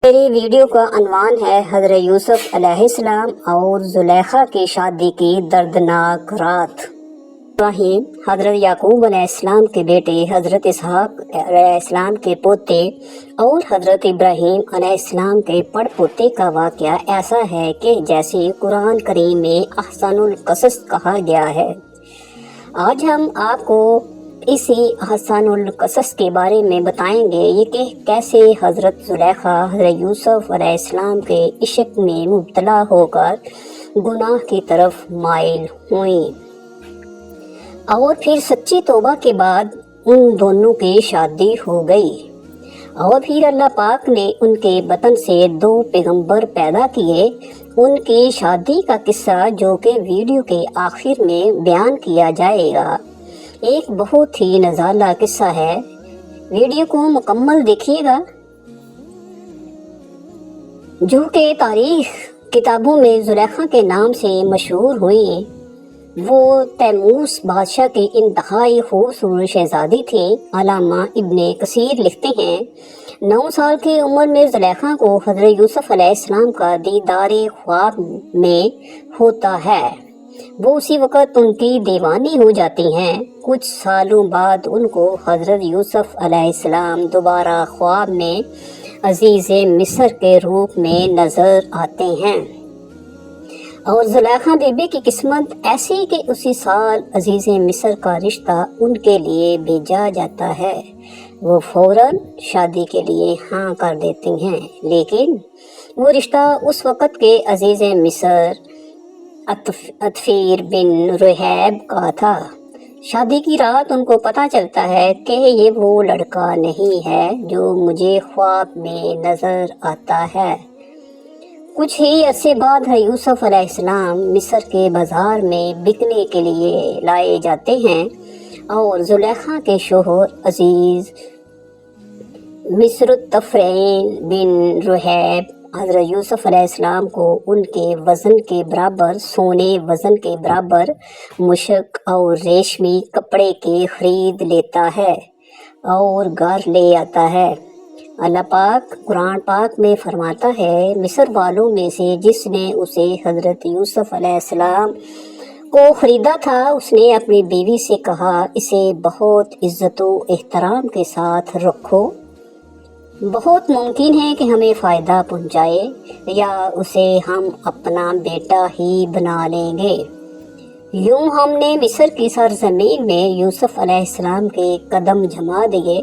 میری ویڈیو کا عنوان ہے حضرت یوسف علیہ السلام اور زلیخا کی شادی کی دردناک رات۔ ابراہیم حضرت یعقوب علیہ السلام کے بیٹے، حضرت اسحاق علیہ السلام کے پوتے اور حضرت ابراہیم علیہ السلام کے پڑ پوتے کا واقعہ ایسا ہے کہ جیسے قرآن کریم میں احسن القصص کہا گیا ہے۔ آج ہم آپ کو اسی احسن القصص کے بارے میں بتائیں گے یہ کہ کیسے حضرت زلیخا حضرت یوسف علیہ السلام کے عشق میں مبتلا ہو کر گناہ کی طرف مائل ہوئیں، اور پھر سچی توبہ کے بعد ان دونوں کی شادی ہو گئی، اور پھر اللہ پاک نے ان کے بطن سے 2 پیغمبر پیدا کیے۔ ان کی شادی کا قصہ جو کہ ویڈیو کے آخر میں بیان کیا جائے گا، ایک بہت ہی نزالہ قصہ ہے۔ ویڈیو کو مکمل دیکھیے گا، جو کہ تاریخ کتابوں میں زلیخا کے نام سے مشہور ہوئی۔ وہ تیموس بادشاہ کی انتہائی خوبصورت شہزادی تھی۔ علامہ ابن کثیر لکھتے ہیں 9 سال کی عمر میں زلیخا کو حضرت یوسف علیہ السلام کا دیدار خواب میں ہوتا ہے۔ وہ اسی وقت ان کی دیوانی ہو جاتی ہیں۔ کچھ سالوں بعد ان کو حضرت یوسف علیہ السلام دوبارہ خواب میں عزیز مصر کے روپ میں نظر آتے ہیں، اور زلیخا بی بی کی قسمت ایسی کہ اسی سال عزیز مصر کا رشتہ ان کے لیے بھیجا جاتا ہے۔ وہ فوراً شادی کے لیے ہاں کر دیتی ہیں، لیکن وہ رشتہ اس وقت کے عزیز مصر عطفیر بن رحیب کا تھا۔ شادی کی رات ان کو پتہ چلتا ہے کہ یہ وہ لڑکا نہیں ہے جو مجھے خواب میں نظر آتا ہے۔ کچھ ہی عرصے بعد یوسف علیہ السلام مصر کے بازار میں بکنے کے لیے لائے جاتے ہیں، اور زلیخا کے شوہر عزیز مصر الطفیل بن رحیب حضرت یوسف علیہ السلام کو ان کے وزن کے برابر سونے، وزن کے برابر مشک اور ریشمی کپڑے کے خرید لیتا ہے اور گھر لے آتا ہے۔ اللہ پاک قرآن پاک میں فرماتا ہے، مصر والوں میں سے جس نے اسے حضرت یوسف علیہ السلام کو خریدا تھا، اس نے اپنی بیوی سے کہا، اسے بہت عزت و احترام کے ساتھ رکھو، بہت ممکن ہے کہ ہمیں فائدہ پہنچائے، یا اسے ہم اپنا بیٹا ہی بنا لیں گے۔ یوں ہم نے مصر کی سرزمین میں یوسف علیہ السلام کے قدم جما دیے۔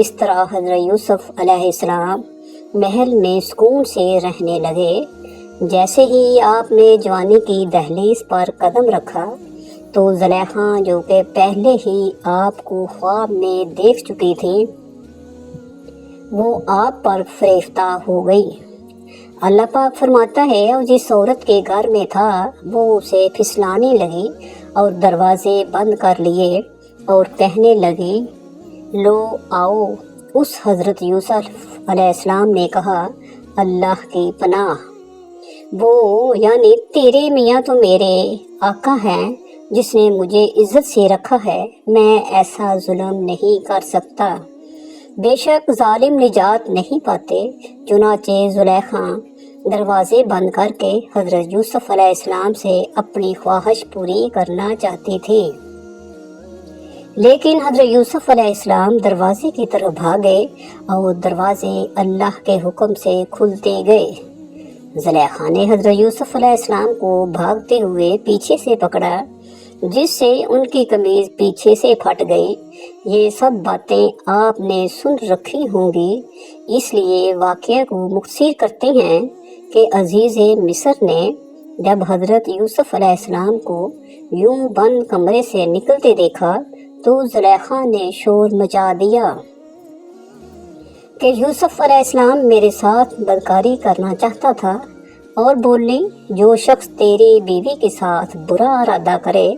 اس طرح حضرت یوسف علیہ السلام محل میں سکون سے رہنے لگے۔ جیسے ہی آپ نے جوانی کی دہلیز پر قدم رکھا تو زلیخا، جو کہ پہلے ہی آپ کو خواب میں دیکھ چکی تھی، وہ آپ پر فریفتہ ہو گئی۔ اللہ پاک فرماتا ہے، اور جس عورت کے گھر میں تھا وہ اسے پھسلانے لگی اور دروازے بند کر لیے اور کہنے لگی، لو آؤ۔ اس حضرت یوسف علیہ السلام نے کہا، اللہ کی پناہ، وہ یعنی تیرے میاں تو میرے آقا ہیں جس نے مجھے عزت سے رکھا ہے، میں ایسا ظلم نہیں کر سکتا۔ بے شک ظالم نجات نہیں پاتے۔ چنانچہ زلیخا دروازے بند کر کے حضرت یوسف علیہ السلام سے اپنی خواہش پوری کرنا چاہتی تھی، لیکن حضرت یوسف علیہ السلام دروازے کی طرف بھاگے اور دروازے اللہ کے حکم سے کھلتے گئے۔ زلیخا نے حضرت یوسف علیہ السلام کو بھاگتے ہوئے پیچھے سے پکڑا، جس سے ان کی قمیض پیچھے سے پھٹ گئی۔ یہ سب باتیں آپ نے سن رکھی ہوں گی، اس لیے واقعہ کو مختصر کرتے ہیں کہ عزیز مصر نے جب حضرت یوسف علیہ السلام کو یوں بند کمرے سے نکلتے دیکھا تو زلیخا نے شور مچا دیا کہ یوسف علیہ السلام میرے ساتھ بدکاری کرنا چاہتا تھا، اور بولی، جو شخص تیری بیوی کے ساتھ برا ارادہ کرے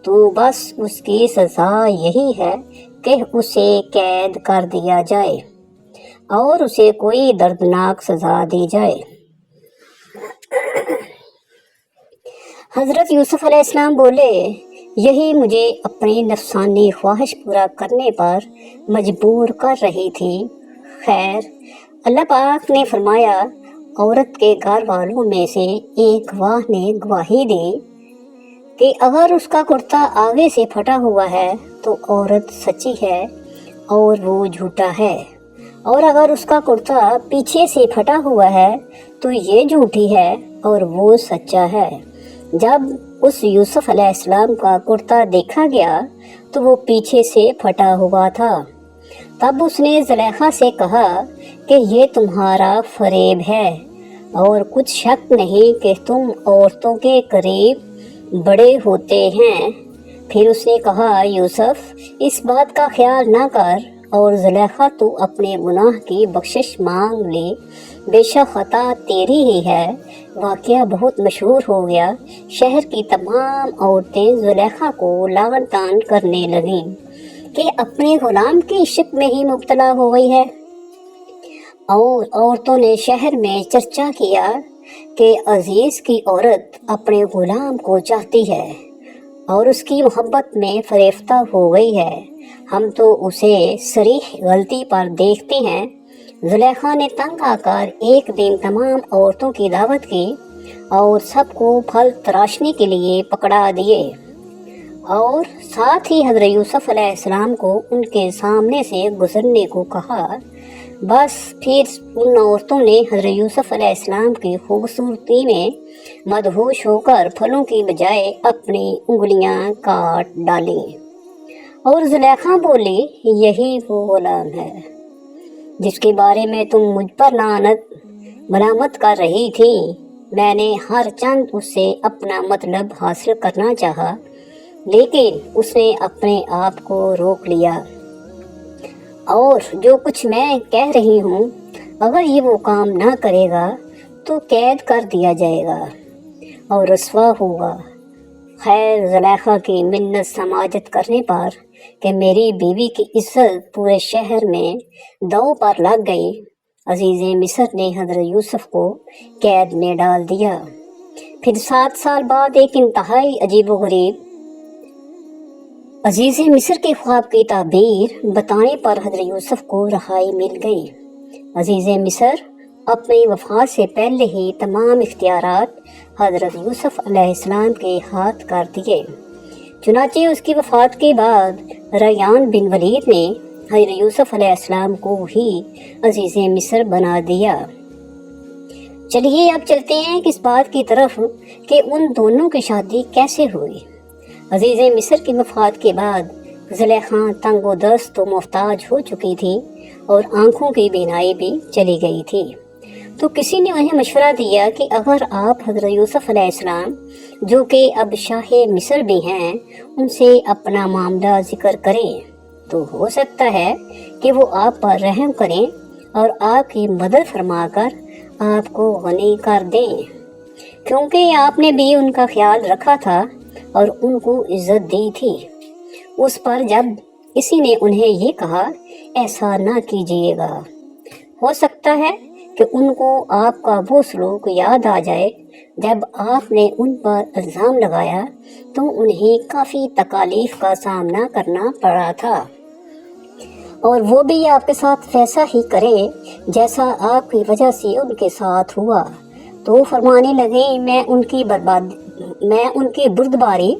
تو بس اس کی سزا یہی ہے کہ اسے قید کر دیا جائے اور اسے کوئی دردناک سزا دی جائے۔ حضرت یوسف علیہ السلام بولے، یہی مجھے اپنی نفسانی خواہش پورا کرنے پر مجبور کر رہی تھی۔ خیر، اللہ पाक ने फरमाया, औरत के घर वालों में से एक गवाह ने गवाही दी कि अगर उसका कुर्ता आगे से फटा हुआ है तो औरत सच्ची है और वो झूठा है, और अगर उसका कुर्ता पीछे से फटा हुआ है तो ये झूठी है और वो सच्चा है। जब उस यूसुफ अलैहिस्सलाम का कुर्ता देखा गया तो वो पीछे से फटा हुआ था। तब उसने ज़ुलेखा से कहा कि ये तुम्हारा फरेब है और कुछ शक नहीं कि तुम औरतों के करीब बड़े होते हैं। फिर उसने कहा, यूसुफ इस बात का ख्याल ना कर और ज़ुलेखा तू अपने गुनाह की बख्शिश मांग ले, बेशक खता तेरी ही है। वाक़या बहुत मशहूर हो गया। शहर की तमाम औरतें ज़ुलेखा को लावन तान करने लगीं कि अपने गुलाम की इश्क में ही मुब्तला हो गई है। और औरतों ने शहर में चर्चा किया कि अजीज़ की औरत अपने गुलाम को चाहती है और उसकी मोहब्बत में फरेफ्ता हो गई है। हम तो उसे सरीह गलती पर देखते हैं। ज़ुलेखा ने तंग आकर एक दिन तमाम औरतों की दावत की और सबको फल तराशने के लिए पकड़ा दिए और साथ ही हज़रत यूसुफ अलैहिस्सलाम को उनके सामने से गुजरने को कहा। बस फिर उन औरतों ने हज़रत यूसुफ अलैहिस्सलाम की खूबसूरती में मदहोश होकर फलों की बजाय अपनी उंगलियां काट डाली और ज़ुलेखा बोली, यही वो गुलाम है जिसके बारे में तुम मुझ पर मलामत कर रही थी। मैंने हर चंद उससे अपना मतलब हासिल करना चाहा, लेकिन उसने अपने आप को रोक लिया और जो कुछ मैं कह रही हूँ, अगर ये वो काम ना करेगा तो कैद कर दिया जाएगा और रस्वा होगा। खैर, ज़ुलेखा की मिन्नत समाजत करने पर कि मेरी बीवी की इज्जत पूरे शहर में दांव पर लग गई, अजीज़े मिस्र ने हज़रत यूसुफ को कैद में डाल दिया। फिर 7 साल बाद एक इंतहाई अजीबोगरीब अजीज़ मिस्र के ख्वाब की ताबीर बताने पर हज़रत यूसुफ को रहाई मिल गई। अजीज़ मिस्र अपनी वफ़ात से पहले ही तमाम इख्तियारात हज़रत यूसुफ अलैहिस्सलाम के हाथ कर दिए। चुनाचे उसकी वफ़ात के बाद रयान बिन वलीद ने हज़रत यूसुफ अलैहिस्सलाम को ही अजीज़ मिस्र बना दिया। चलिए अब चलते हैं इस बात की तरफ कि उन दोनों की शादी कैसे हुई। अजीज़ मिस्र की वफ़ात के बाद ज़ुलेखा तंग व दस्त व मोहताज हो चुकी थी और आँखों की बीनाई भी चली गई थी। तो किसी ने उन्हें मशवरा दिया कि अगर आप हज़रत यूसुफ अलैहिस्सलाम, जो कि अब शाह मिस्र भी हैं, उनसे अपना मामला ज़िक्र करें तो हो सकता है कि वो आप पर रहम करें और आपकी मदद फरमाकर आपको गनी कर दें, क्योंकि आपने भी उनका ख्याल रखा था और उनको इज्जत दी थी। उस पर जब किसी ने उन्हें ये कहा, ऐसा ना कीजिएगा, हो सकता है कि उनको आपका वो सलूक याद आ जाए जब आपने उन पर इल्ज़ाम लगाया तो उन्हें काफ़ी तकालीफ का सामना करना पड़ा था, और वो भी आपके साथ वैसा ही करें जैसा आपकी वजह से उनके साथ हुआ। तो फरमाने लगे, मैं उनकी बुर्दबारी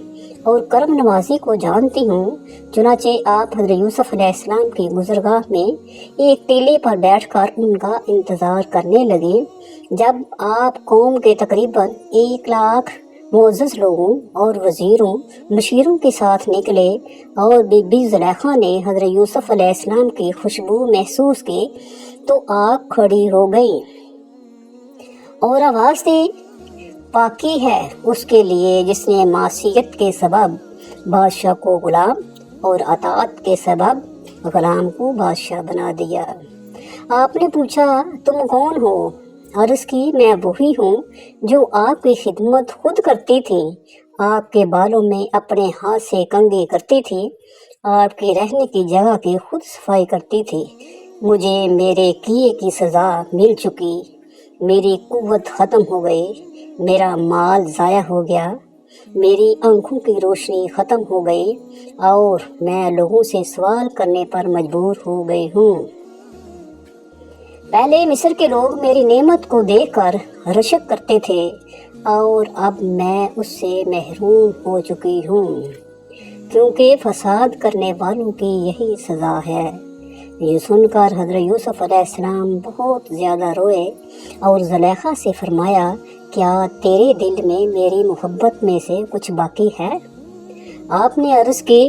और करम नवाजी को जानती हूँ। चुनाचे आप हज़रत यूसुफ अलैहिस्सलाम की गुज़रगाह में एक टीले पर बैठकर उनका इंतज़ार करने लगे। जब आप कौम के तकरीबन 1 लाख मुअज़्ज़ज़ लोगों और वज़ीरों मशीरों के साथ निकले और बीबी ज़ुलेखा ने हज़रत यूसुफ अलैहिस्सलाम की खुशबू महसूस की तो आप खड़ी हो गई और आवाज़ दी, पाकी है उसके लिए जिसने मासियत के सबब बादशाह को गुलाम और अताअत के सबब गुलाम को बादशाह बना दिया। आपने पूछा, तुम कौन हो? अर्ज़ की, मैं वही हूँ जो आपकी खिदमत खुद करती थी, आपके बालों में अपने हाथ से कंघी करती थी, आपके रहने की जगह की खुद सफाई करती थी। मुझे मेरे किए की सज़ा मिल चुकी, मेरी कुव्वत ख़त्म हो गई, मेरा माल ज़ाया हो गया, मेरी आँखों की रोशनी ख़त्म हो गई और मैं लोगों से सवाल करने पर मजबूर हो गई हूँ। पहले मिस्र के लोग मेरी नेमत को देखकर रशक करते थे और अब मैं उससे महरूम हो चुकी हूँ, क्योंकि फसाद करने वालों की यही सज़ा है। ये सुनकर हज़रत यूसुफ़ अलैहिस्सलाम बहुत ज़्यादा रोए और ज़ुलेखा से फरमाया, क्या तेरे दिल में मेरी मोहब्बत में से कुछ बाकी है? आपने अर्ज़ की,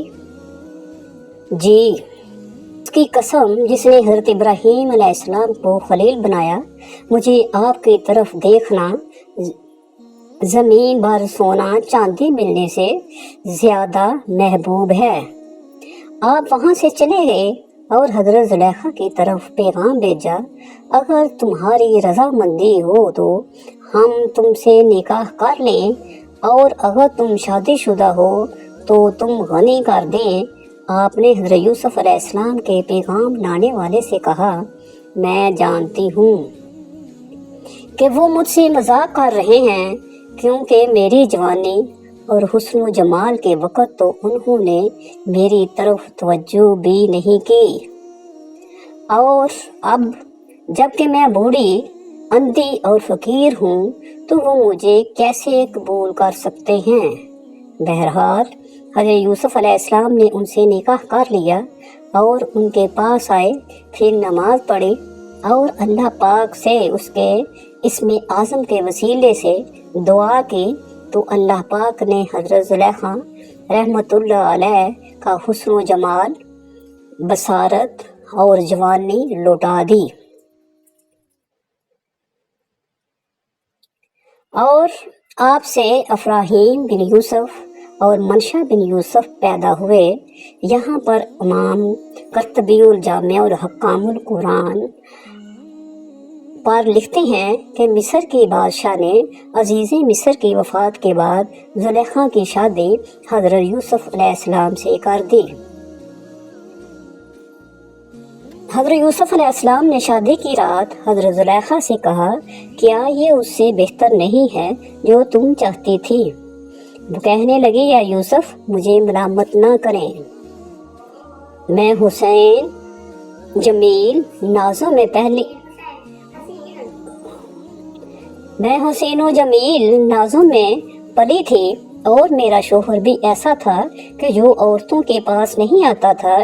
जी, उसकी कसम जिसने हज़रत इब्राहीम अलैहिस्सलाम को खलील बनाया, मुझे आपकी तरफ देखना ज़मीन पर सोना चांदी मिलने से ज़्यादा महबूब है। आप वहाँ से चले गए और हज़रत ज़ुलेखा की तरफ पैगाम भेजा, अगर तुम्हारी रज़ामंदी हो तो हम तुमसे निकाह कर लें, और अगर तुम शादीशुदा हो तो तुम गनी कर दें। आपने हज़रत यूसुफ़ अलैहिस्सलाम के पैगाम लाने वाले से कहा, मैं जानती हूँ कि वो मुझसे मजाक कर रहे हैं, क्योंकि मेरी जवानी और हुस्न जमाल के वक़्त तो उन्होंने मेरी तरफ तवज्जो भी नहीं की, और अब जबकि मैं बूढ़ी, अंधी और फ़कीर हूँ तो वो मुझे कैसे कबूल कर सकते हैं। बहरहाल हज़रत यूसुफ़ अलैहिस्सलाम ने उनसे निकाह कर लिया और उनके पास आए, फिर नमाज पढ़ी और अल्लाह पाक से उसके इस्म आज़म के वसीले से दुआ की, तो अल्लाह पाक ने हज़रत ज़ुलेखा रहमतुल्लाह अलैह का हुस्न जमाल, बसारत और जवानी लौटा दी, और आपसे अफ्राहीम बिन यूसुफ और मनशा बिन यूसुफ पैदा हुए। यहाँ पर इमाम कर्तबीउल जामे और हक्कामुल कुरान पर लिखते हैं कि मिस्र के बादशाह ने अजीज़ मिस्र की वफ़ात के बाद ज़ुलेखा की शादी हज़रत यूसुफ़ अलैहिस्सलाम से कर दी। हज़रत यूसुफ़ अलैहिस्सलाम ने शादी की रात हज़रत ज़ुलेखा से कहा, क्या ये उससे बेहतर नहीं है जो तुम चाहती थी? वो कहने लगी, या यूसुफ़, मुझे मलामत ना करें, मैं हुसैन जमील नाज़ों में पली थी, और मेरा शोहर भी ऐसा था कि जो औरतों के पास नहीं आता था,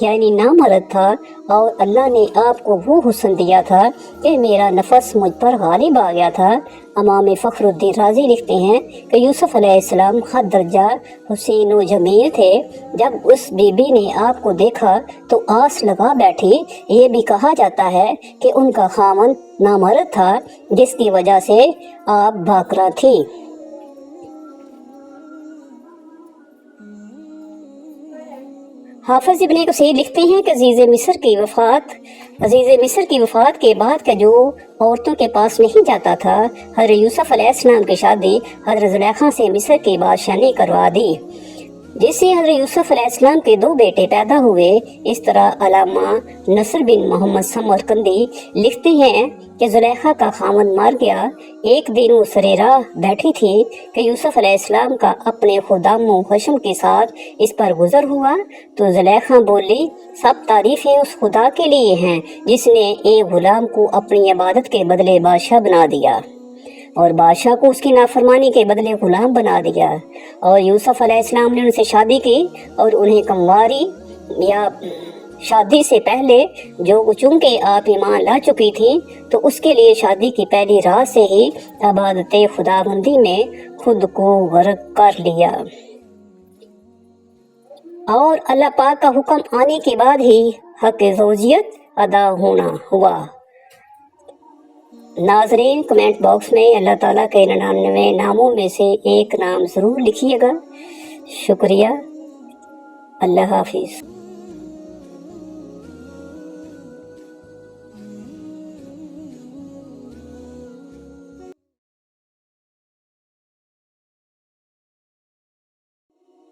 यानी नामर्द था, और अल्लाह ने आपको वो हुस्न दिया था कि मेरा नफस मुझ पर गालिब आ गया था। इमाम फ़खरुद्दीन राज़ी लिखते हैं कि यूसुफ़ अलैहिस्सलाम हद दर्जा हुसैन व जमील थे। जब उस बीबी ने आपको देखा तो आस लगा बैठी। ये भी कहा जाता है कि उनका खामन नामर्द था, जिसकी वजह से आप भाकरा थी। हाफिज इब्ने कसीर लिखते हैं कि अजीज़ मिस्र की वफ़ात के बाद का जो औरतों के पास नहीं जाता था, हज़रत यूसुफ़ अलैहिस्सलाम की शादी हज़रत ज़ुलेखा से मिस्र के बादशाह ने करवा दी, जिससे हज़रत यूसुफ़ अलैहिस्सलाम के 2 बेटे पैदा हुए। इस तरह अल्लामा नसर बिन मोहम्मद समरकंदी लिखते हैं कि ज़ुलेखा का खामन मर गया। एक दिन वो सरेरा बैठी थी कि यूसुफ़ अलैहिस्सलाम का अपने खुदामो हशम के साथ इस पर गुजर हुआ, तो ज़ुलेखा बोली, सब तारीफ़ें उस खुदा के लिए हैं जिसने एक गुलाम को अपनी इबादत के बदले बादशाह बना दिया और बादशाह को उसकी नाफरमानी के बदले गुलाम बना दिया। और यूसुफ़ अलैहिस्सलाम ने उनसे शादी की और उन्हें कंवारी या शादी से पहले, जो चूँकि आप ईमान ला चुकी थी, तो उसके लिए शादी की पहली रात से ही इबादत खुदाबंदी में खुद को गर्क कर लिया, और अल्लाह पाक का हुक्म आने के बाद ही हक़ ज़ौजियत अदा होना हुआ। नाज़रीन, कमेंट बॉक्स में अल्लाह ताला के 99 नामों में से एक नाम ज़रूर लिखिएगा। शुक्रिया। अल्लाह हाफिज़।